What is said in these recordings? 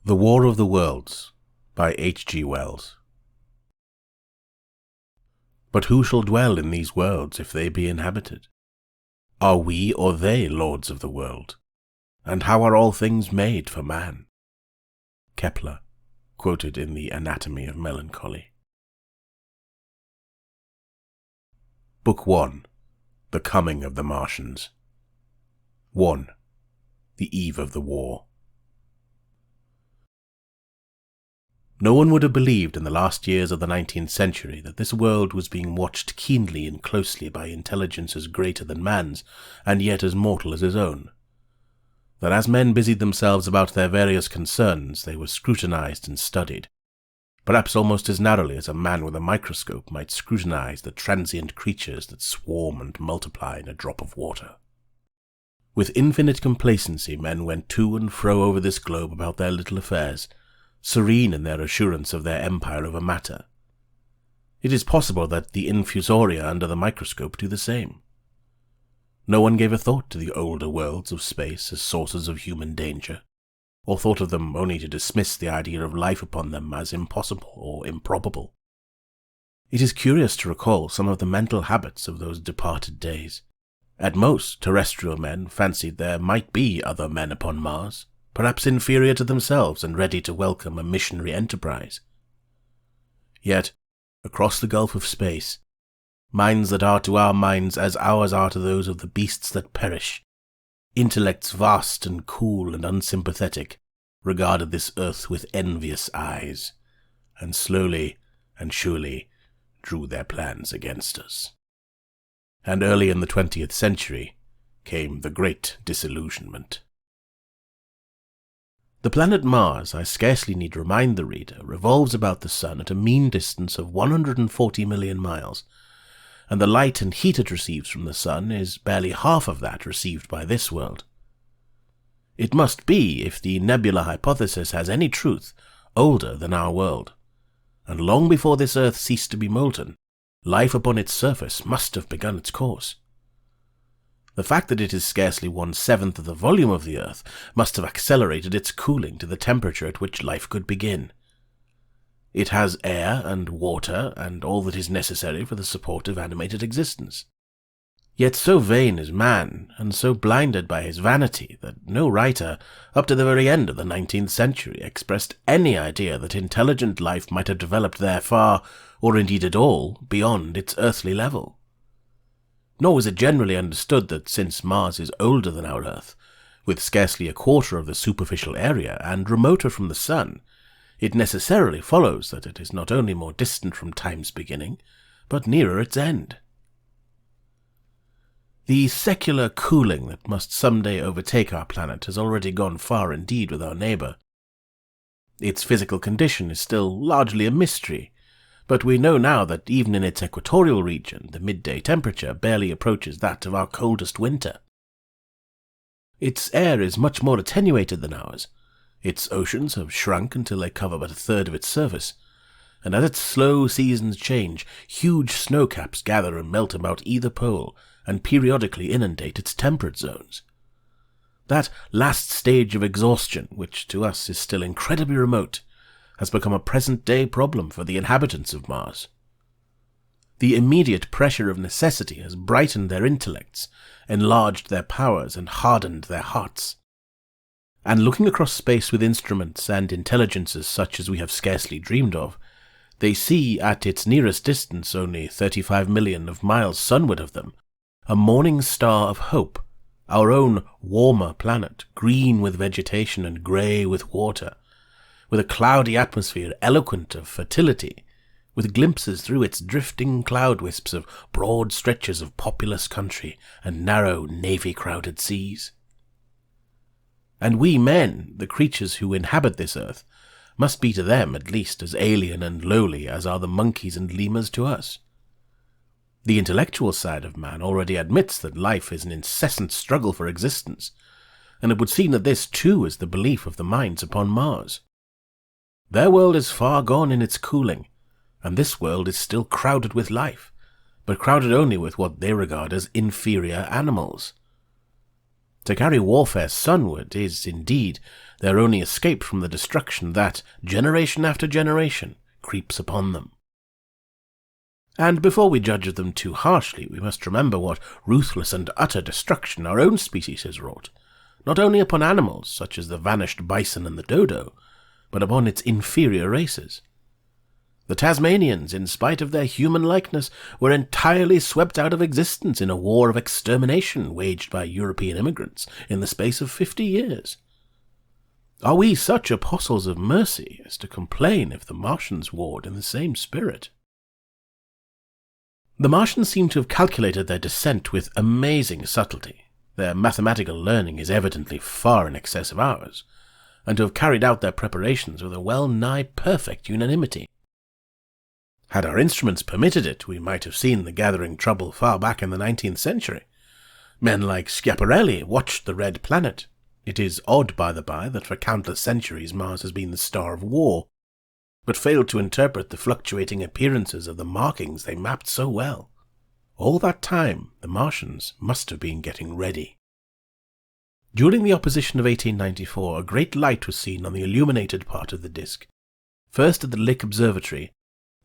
The War of the Worlds by H.G. Wells. But who shall dwell in these worlds if they be inhabited? Are we or they lords of the world? And how are all things made for man? Kepler, quoted in the Anatomy of Melancholy. Book 1. The Coming of the Martians. 1. The Eve of the War. No one would have believed in the last years of the 19th century that this world was being watched keenly and closely by intelligences greater than man's, and yet as mortal as his own. That as men busied themselves about their various concerns, they were scrutinized and studied, perhaps almost as narrowly as a man with a microscope might scrutinize the transient creatures that swarm and multiply in a drop of water. With infinite complacency men went to and fro over this globe about their little affairs, serene in their assurance of their empire over matter. It is possible that the infusoria under the microscope do the same. No one gave a thought to the older worlds of space as sources of human danger, or thought of them only to dismiss the idea of life upon them as impossible or improbable. It is curious to recall some of the mental habits of those departed days. At most, terrestrial men fancied there might be other men upon Mars, perhaps inferior to themselves and ready to welcome a missionary enterprise. Yet, across the gulf of space, minds that are to our minds as ours are to those of the beasts that perish, intellects vast and cool and unsympathetic, regarded this earth with envious eyes, and slowly and surely drew their plans against us. And early in the 20th century came the great disillusionment. The planet Mars, I scarcely need remind the reader, revolves about the Sun at a mean distance of 140 million miles, and the light and heat it receives from the Sun is barely half of that received by this world. It must be, if the nebula hypothesis has any truth, older than our world, and long before this Earth ceased to be molten, life upon its surface must have begun its course. The fact that it is scarcely 1/7 of the volume of the Earth must have accelerated its cooling to the temperature at which life could begin. It has air and water and all that is necessary for the support of animated existence. Yet so vain is man, and so blinded by his vanity, that no writer, up to the very end of the 19th century, expressed any idea that intelligent life might have developed there far, or indeed at all, beyond its earthly level. Nor was it generally understood that since Mars is older than our Earth, with scarcely a quarter of the superficial area, and remoter from the Sun, it necessarily follows that it is not only more distant from time's beginning, but nearer its end. The secular cooling that must someday overtake our planet has already gone far indeed with our neighbour. Its physical condition is still largely a mystery, but we know now that even in its equatorial region the midday temperature barely approaches that of our coldest winter. Its air is much more attenuated than ours. Its oceans have shrunk until they cover but a third of its surface, and as its slow seasons change, huge snowcaps gather and melt about either pole and periodically inundate its temperate zones. That last stage of exhaustion, which to us is still incredibly remote, has become a present-day problem for the inhabitants of Mars. The immediate pressure of necessity has brightened their intellects, enlarged their powers, and hardened their hearts. And looking across space with instruments and intelligences such as we have scarcely dreamed of, they see at its nearest distance, only 35 million of miles sunward of them, a morning star of hope, our own warmer planet, green with vegetation and grey with water, with a cloudy atmosphere eloquent of fertility, with glimpses through its drifting cloud wisps of broad stretches of populous country and narrow navy-crowded seas. And we men, the creatures who inhabit this earth, must be to them at least as alien and lowly as are the monkeys and lemurs to us. The intellectual side of man already admits that life is an incessant struggle for existence, and it would seem that this too is the belief of the minds upon Mars. Their world is far gone in its cooling, and this world is still crowded with life, but crowded only with what they regard as inferior animals. To carry warfare sunward is, indeed, their only escape from the destruction that, generation after generation, creeps upon them. And before we judge them too harshly, we must remember what ruthless and utter destruction our own species has wrought, not only upon animals, such as the vanished bison and the dodo, but upon its inferior races. The Tasmanians, in spite of their human likeness, were entirely swept out of existence in a war of extermination waged by European immigrants in the space of 50 years. Are we such apostles of mercy as to complain if the Martians warred in the same spirit? The Martians seem to have calculated their descent with amazing subtlety. Their mathematical learning is evidently far in excess of ours, and to have carried out their preparations with a well-nigh perfect unanimity. Had our instruments permitted it, we might have seen the gathering trouble far back in the 19th century. Men like Schiaparelli watched the red planet. It is odd, by the by, that for countless centuries Mars has been the star of war, but failed to interpret the fluctuating appearances of the markings they mapped so well. All that time, the Martians must have been getting ready. During the opposition of 1894, a great light was seen on the illuminated part of the disk, first at the Lick Observatory,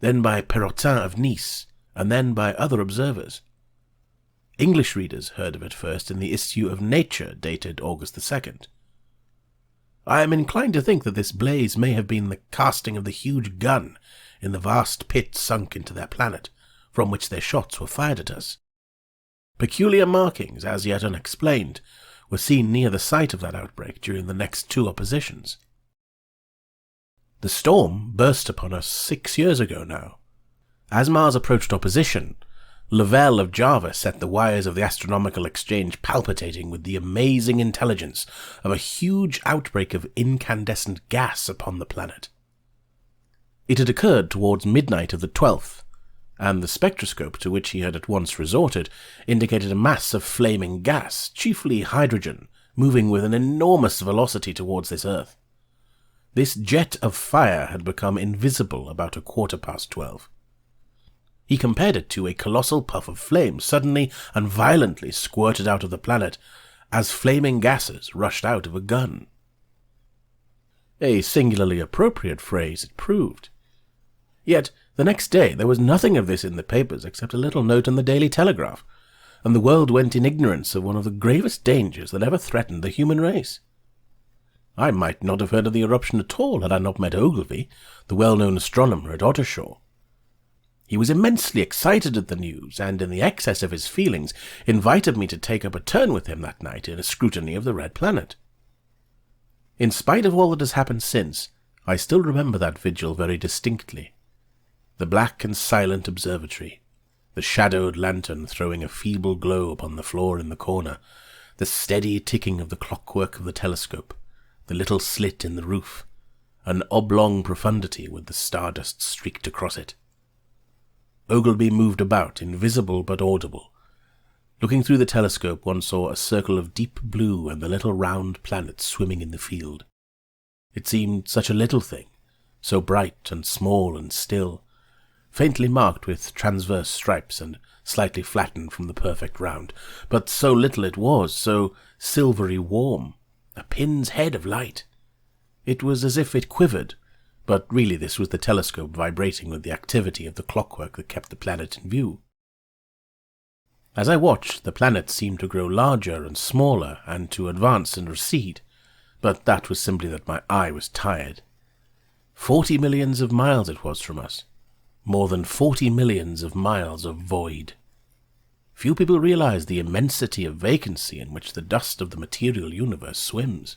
then by Perrotin of Nice, and then by other observers. English readers heard of it first in the issue of Nature dated August the 2nd. I am inclined to think that this blaze may have been the casting of the huge gun in the vast pit sunk into their planet, from which their shots were fired at us. Peculiar markings, as yet unexplained, were seen near the site of that outbreak during the next two oppositions. The storm burst upon us 6 years ago now. As Mars approached opposition, Lovell of Java set the wires of the astronomical exchange palpitating with the amazing intelligence of a huge outbreak of incandescent gas upon the planet. It had occurred towards midnight of the 12th, and the spectroscope to which he had at once resorted indicated a mass of flaming gas, chiefly hydrogen, moving with an enormous velocity towards this Earth. This jet of fire had become invisible about 12:15. He compared it to a colossal puff of flame suddenly and violently squirted out of the planet, as flaming gases rushed out of a gun. A singularly appropriate phrase it proved. Yet the next day there was nothing of this in the papers except a little note in the Daily Telegraph, and the world went in ignorance of one of the gravest dangers that ever threatened the human race. I might not have heard of the eruption at all had I not met Ogilvy, the well-known astronomer at Ottershaw. He was immensely excited at the news, and in the excess of his feelings invited me to take up a turn with him that night in a scrutiny of the red planet. In spite of all that has happened since, I still remember that vigil very distinctly. The black and silent observatory, the shadowed lantern throwing a feeble glow upon the floor in the corner, the steady ticking of the clockwork of the telescope, the little slit in the roof, an oblong profundity with the stardust streaked across it. Ogilvy moved about, invisible but audible. Looking through the telescope, one saw a circle of deep blue and the little round planet swimming in the field. It seemed such a little thing, so bright and small and still, faintly marked with transverse stripes and slightly flattened from the perfect round, but so little it was, so silvery warm, a pin's head of light. It was as if it quivered, but really this was the telescope vibrating with the activity of the clockwork that kept the planet in view. As I watched, the planet seemed to grow larger and smaller, and to advance and recede, but that was simply that my eye was tired. 40 millions of miles it was from us. More than 40 millions of miles of void. Few people realize the immensity of vacancy in which the dust of the material universe swims.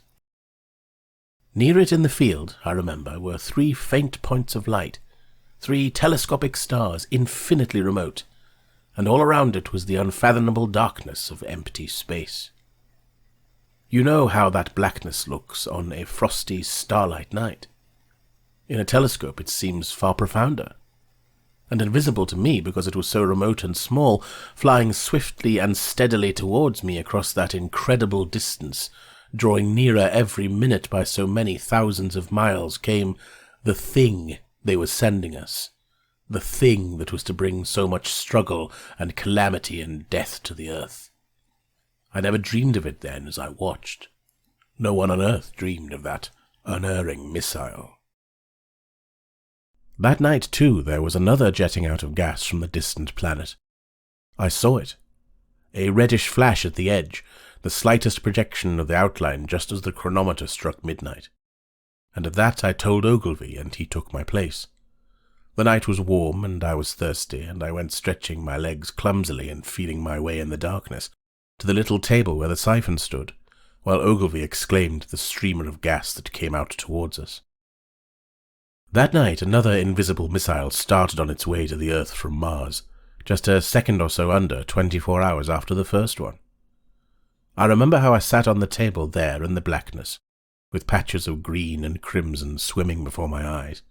Near it in the field, I remember, were 3 faint points of light, 3 telescopic stars infinitely remote, and all around it was the unfathomable darkness of empty space. You know how that blackness looks on a frosty starlight night. In a telescope it seems far profounder, and invisible to me because it was so remote and small, flying swiftly and steadily towards me across that incredible distance, drawing nearer every minute by so many thousands of miles, came the thing they were sending us, the thing that was to bring so much struggle and calamity and death to the earth. I never dreamed of it then as I watched. No one on Earth dreamed of that unerring missile. That night, too, there was another jetting out of gas from the distant planet. I saw it. A reddish flash at the edge, the slightest projection of the outline just as the chronometer struck midnight. And at that I told Ogilvy, and he took my place. The night was warm, and I was thirsty, and I went stretching my legs clumsily and feeling my way in the darkness to the little table where the siphon stood, while Ogilvy exclaimed at the streamer of gas that came out towards us. That night another invisible missile started on its way to the Earth from Mars, just a second or so under 24 hours after the first one. I remember how I sat on the table there in the blackness, with patches of green and crimson swimming before my eyes.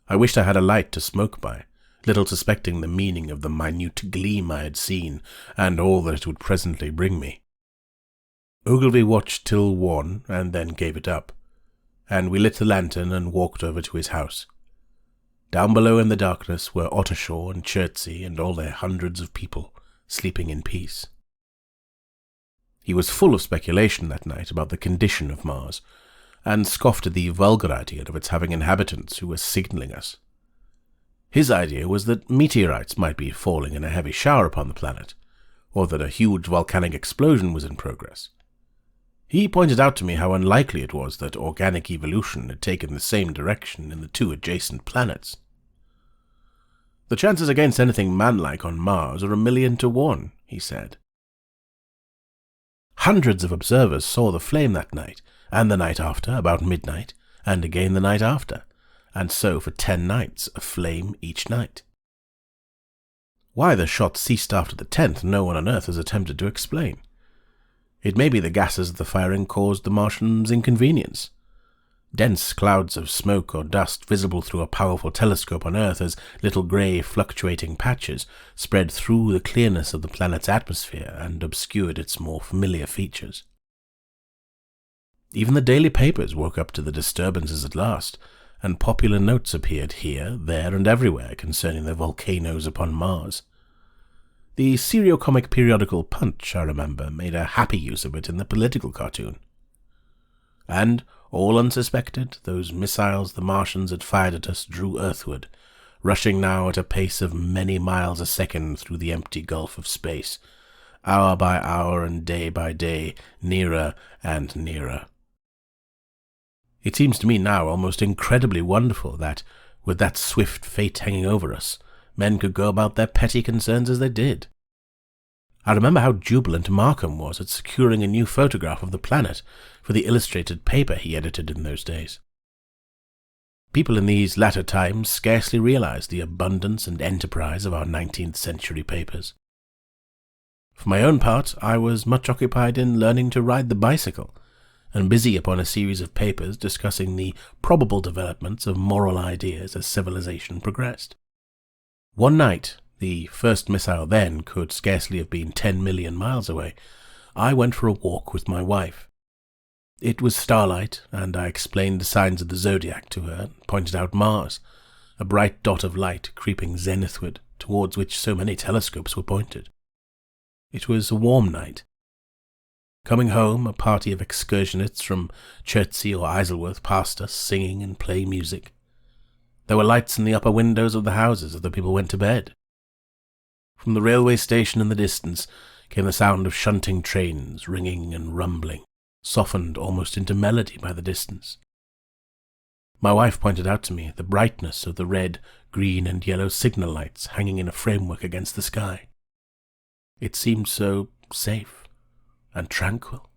I wished I had a light to smoke by, little suspecting the meaning of the minute gleam I had seen, and all that it would presently bring me. Ogilvy watched till 1, and then gave it up, and we lit the lantern and walked over to his house. Down below in the darkness were Ottershaw and Chertsey and all their hundreds of people, sleeping in peace. He was full of speculation that night about the condition of Mars, and scoffed at the vulgar idea of its having inhabitants who were signalling us. His idea was that meteorites might be falling in a heavy shower upon the planet, or that a huge volcanic explosion was in progress. He pointed out to me how unlikely it was that organic evolution had taken the same direction in the two adjacent planets. The chances against anything manlike on Mars are 1,000,000 to 1, he said. Hundreds of observers saw the flame that night, and the night after, about midnight, and again the night after, and so for 10 nights, a flame each night. Why the shot ceased after the 10th, no one on Earth has attempted to explain. It may be the gases of the firing caused the Martians inconvenience. Dense clouds of smoke or dust visible through a powerful telescope on Earth as little grey fluctuating patches spread through the clearness of the planet's atmosphere and obscured its more familiar features. Even the daily papers woke up to the disturbances at last, and popular notes appeared here, there, and everywhere concerning the volcanoes upon Mars. The serio-comic periodical Punch, I remember, made a happy use of it in the political cartoon. And, all unsuspected, those missiles the Martians had fired at us drew earthward, rushing now at a pace of many miles a second through the empty gulf of space, hour by hour and day by day, nearer and nearer. It seems to me now almost incredibly wonderful that, with that swift fate hanging over us, men could go about their petty concerns as they did. I remember how jubilant Markham was at securing a new photograph of the planet for the illustrated paper he edited in those days. People in these latter times scarcely realized the abundance and enterprise of our 19th century papers. For my own part, I was much occupied in learning to ride the bicycle, and busy upon a series of papers discussing the probable developments of moral ideas as civilization progressed. One night, the first missile then could scarcely have been 10 million miles away, I went for a walk with my wife. It was starlight, and I explained the signs of the zodiac to her, and pointed out Mars, a bright dot of light creeping zenithward, towards which so many telescopes were pointed. It was a warm night. Coming home, a party of excursionists from Chertsey or Isleworth passed us, singing and playing music. There were lights in the upper windows of the houses as the people went to bed. From the railway station in the distance came the sound of shunting trains, ringing and rumbling, softened almost into melody by the distance. My wife pointed out to me the brightness of the red, green and yellow signal lights hanging in a framework against the sky. It seemed so safe and tranquil.